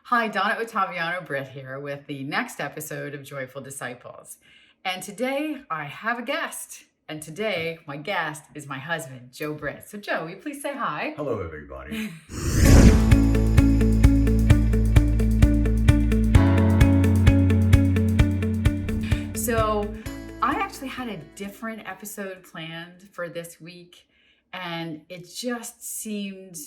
Hi, Donna Ottaviano Britt here with the next episode of Joyful Disciples. And today I have a guest. And today my guest is my husband, Joe Britt. So, Joe, will you please say hi? Hello, everybody. So, I actually had a different episode planned for this week, and it just seemed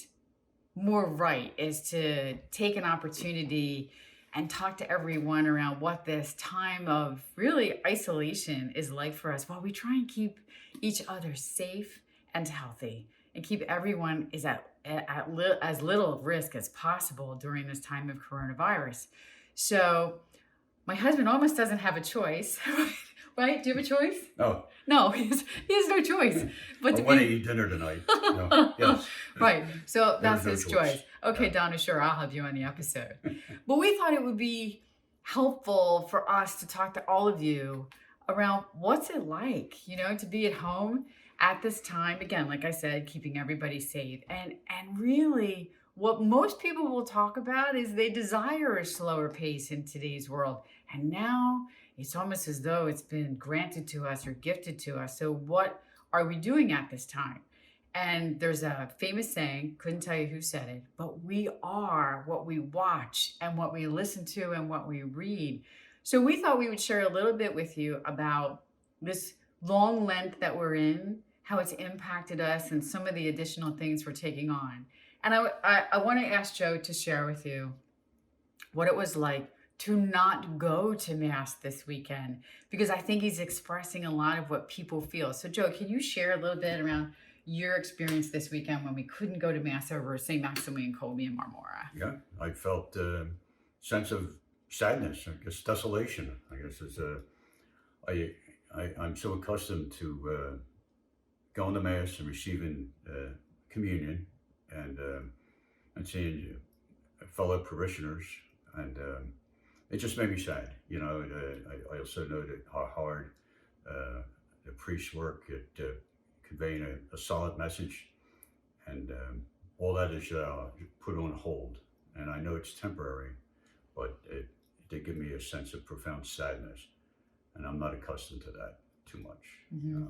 more right is to take an opportunity and talk to everyone around what this time of really isolation is like for us while we try and keep each other safe and healthy and keep everyone is as little risk as possible during this time of coronavirus. So my husband almost doesn't have a choice, right? Do you have a choice? Oh, No, he has no choice but I to want to be eat dinner tonight. No, yes. right. So that's There's his no choice. choice. Okay, Yeah. Donna, sure, I'll have you on the episode. But we thought it would be helpful for us to talk to all of you around what's it like, to be at home at this time. Again, like I said, keeping everybody safe. And really what most people will talk about is they desire a slower pace in today's world. And now it's almost as though it's been granted to us or gifted to us. So what are we doing at this time? And there's a famous saying, couldn't tell you who said it, but we are what we watch and what we listen to and what we read. So we thought we would share a little bit with you about this long Lent that we're in, how it's impacted us, and some of the additional things we're taking on. And I want to ask Joe to share with you what it was like to not go to Mass this weekend, because I think he's expressing a lot of what people feel. So, Joe, can you share a little bit around your experience this weekend when we couldn't go to Mass over St. Maximilian Kolbe in Marmora? Yeah, I felt a sense of sadness, I guess desolaation. I guess it's I'm so accustomed to going to Mass and receiving communion and seeing fellow parishioners, and it just made me sad. I also noted how hard the priests work at conveying a solid message, and all that is put on hold. And I know it's temporary, but it did give me a sense of profound sadness, and I'm not accustomed to that too much. Mhm.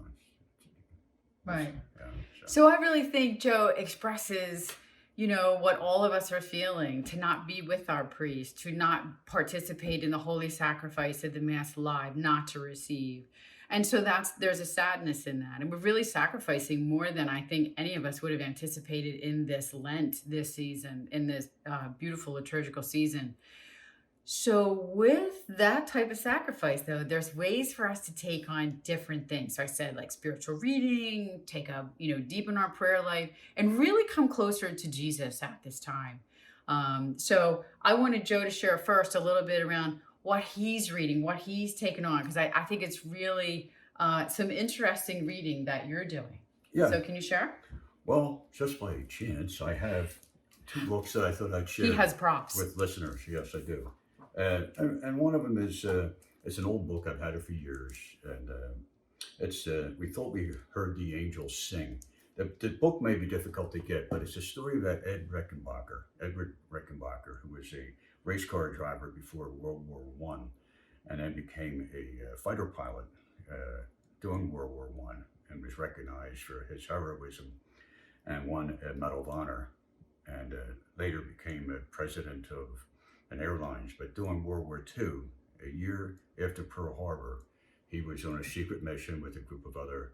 Right. Yeah, So I really think Joe expresses, what all of us are feeling, to not be with our priest, to not participate in the holy sacrifice of the Mass live, not to receive. And so there's a sadness in that. And we're really sacrificing more than I think any of us would have anticipated in this Lent, this season, in this beautiful liturgical season. So with that type of sacrifice, though, there's ways for us to take on different things. So I said, like spiritual reading, deepen our prayer life, and really come closer to Jesus at this time. So I wanted Joe to share first a little bit around what he's reading, what he's taken on, because I think it's really some interesting reading that you're doing. yeah. So can you share? Well, just by chance, I have two books that I thought I'd share He has props. with listeners. Yes, I do. And one of them is it's an old book. I've had it for years, and it's We Thought We Heard the Angels Sing. The book may be difficult to get, but it's a story about Edward Rickenbacker, who was a race car driver before World War One, and then became a fighter pilot during World War One, and was recognized for his heroism and won a Medal of Honor, and later became a president of an airlines. But during World War II, a year after Pearl Harbor, he was on a secret mission with a group of other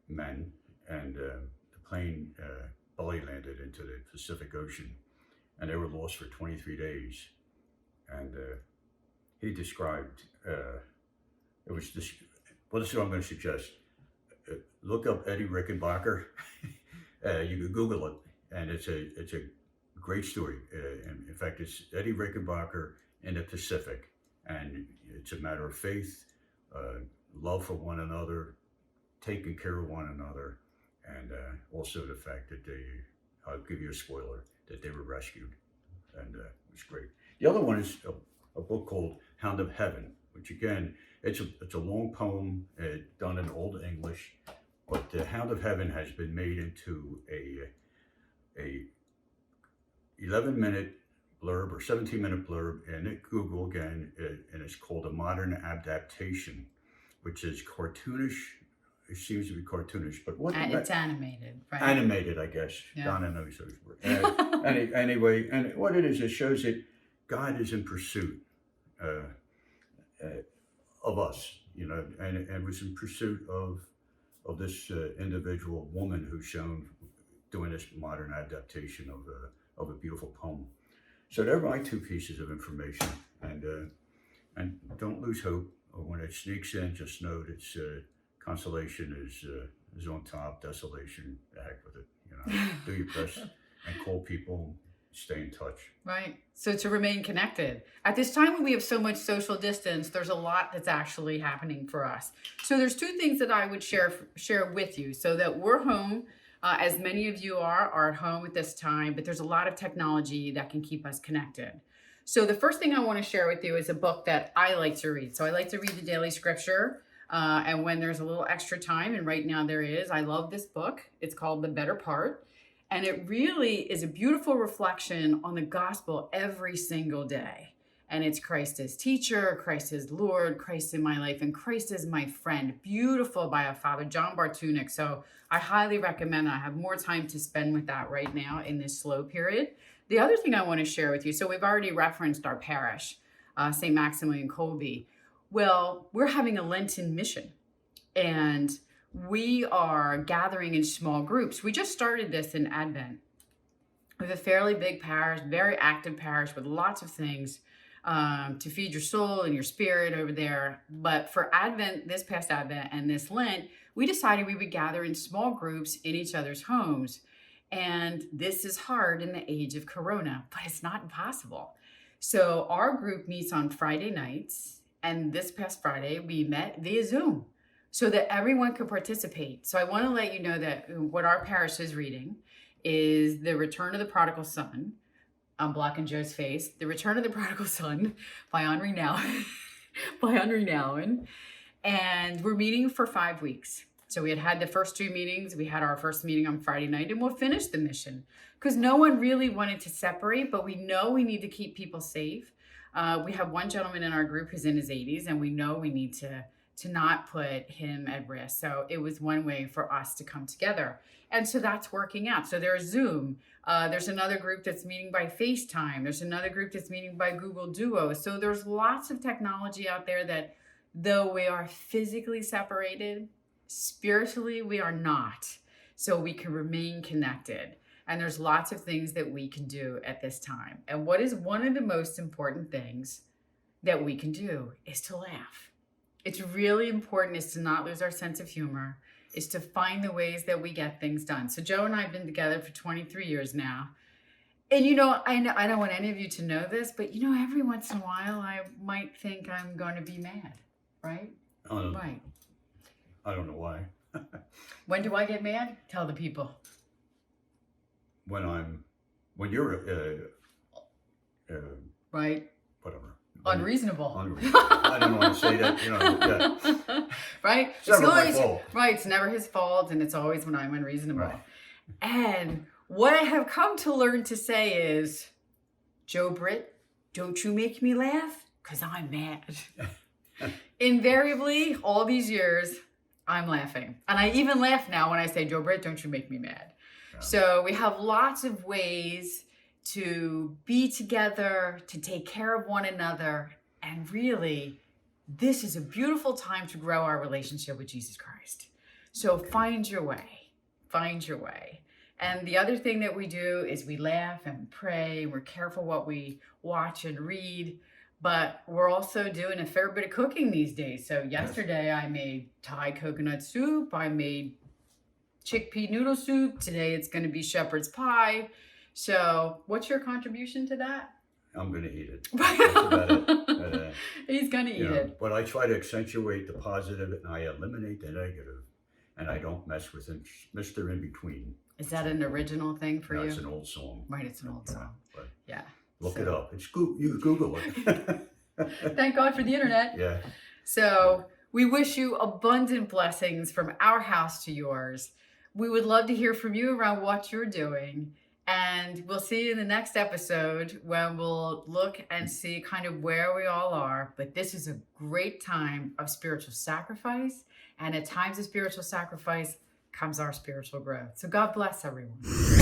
men, and the plane belly landed into the Pacific Ocean, and they were lost for 23 days. And he described it was this. Well, this is what I'm going to suggest. Look up Eddie Rickenbacker. You can Google it, and it's a great story. In fact, it's Eddie Rickenbacker in the Pacific, and it's a matter of faith, love for one another, taking care of one another, and also the fact that I'll give you a spoiler, that they were rescued, and it was great. The other one is a book called Hound of Heaven, which again, it's a long poem done in Old English, but the Hound of Heaven has been made into a 11-minute blurb or 17-minute blurb, and at Google again, and it's called A Modern Adaptation, which is cartoonish. It seems to be cartoonish, but what It's animated, right? animated, I guess. Yeah. Donna knows those words. Anyway, and what it shows that God is in pursuit of us, and was in pursuit of this individual woman who's shown doing this modern adaptation of a beautiful poem. So they're my two pieces of information, and don't lose hope. When it sneaks in, just know that consolation is on top. Desolation, the heck with it. Do your best and call people. Stay in touch. Right. So to remain connected. At this time when we have so much social distance, there's a lot that's actually happening for us. So there's two things that I would share with you. So that we're home, as many of you are at home at this time, but there's a lot of technology that can keep us connected. So the first thing I want to share with you is a book that I like to read. So I like to read the daily scripture. And when there's a little extra time, and right now there is, I love this book. It's called The Better Part. And it really is a beautiful reflection on the gospel every single day. And it's Christ as teacher, Christ as Lord, Christ in my life, and Christ as my friend. Beautiful by Father John Bartunek. So I highly recommend. I have more time to spend with that right now in this slow period. The other thing I want to share with you, so we've already referenced our parish, St. Maximilian Kolbe. Well, we're having a Lenten mission, and we are gathering in small groups. We just started this in Advent. We have a fairly big parish, very active parish with lots of things to feed your soul and your spirit over there. But for Advent, this past Advent and this Lent, we decided we would gather in small groups in each other's homes. And this is hard in the age of Corona, but it's not impossible. So our group meets on Friday nights, and this past Friday we met via Zoom, so that everyone could participate. So I want to let you know that what our parish is reading is The Return of the Prodigal Son. I'm blocking Joe's face. The Return of the Prodigal Son by Henri Nouwen. And we're meeting for 5 weeks. So we had the first 2 meetings. We had our first meeting on Friday night, and we'll finish the mission because no one really wanted to separate, but we know we need to keep people safe. We have one gentleman in our group who's in his 80s, and we know we need to not put him at risk. So it was one way for us to come together. And so that's working out. So there's Zoom. There's another group that's meeting by FaceTime. There's another group that's meeting by Google Duo. So there's lots of technology out there that though we are physically separated, spiritually we are not. So we can remain connected. And there's lots of things that we can do at this time. And what is one of the most important things that we can do is to laugh. It's really important is to not lose our sense of humor, is to find the ways that we get things done. So Joe and I have been together for 23 years now. And I don't want any of you to know this, but every once in a while I might think I'm going to be mad, right? Right. I don't know why. When do I get mad? Tell the people. When you're right. Whatever. Unreasonable. I don't want to say that, yeah. Right? It's never my fault. Right, it's never his fault, and it's always when I'm unreasonable. Right. And what I have come to learn to say is, Joe Britt, don't you make me laugh, because I'm mad. Invariably, all these years, I'm laughing. And I even laugh now when I say, Joe Britt, don't you make me mad. Yeah. So we have lots of ways to be together, to take care of one another. And really, this is a beautiful time to grow our relationship with Jesus Christ. So find your way. Find your way. And the other thing that we do is we laugh and pray. We're careful what we watch and read. But we're also doing a fair bit of cooking these days. So yesterday I made Thai coconut soup. I made chickpea noodle soup. Today it's going to be shepherd's pie. So what's your contribution to that? I'm going to eat it. That's about it. He's going to eat it. But I try to accentuate the positive and I eliminate the negative. And I don't mess with Mr. In Between. Is that an original thing for you? It's an old song. Right, it's an old song. But yeah. Look it up. You Google it. Thank God for the internet. Yeah. So we wish you abundant blessings from our house to yours. We would love to hear from you around what you're doing. And we'll see you in the next episode when we'll look and see kind of where we all are. But this is a great time of spiritual sacrifice. And at times of spiritual sacrifice comes our spiritual growth. So God bless everyone.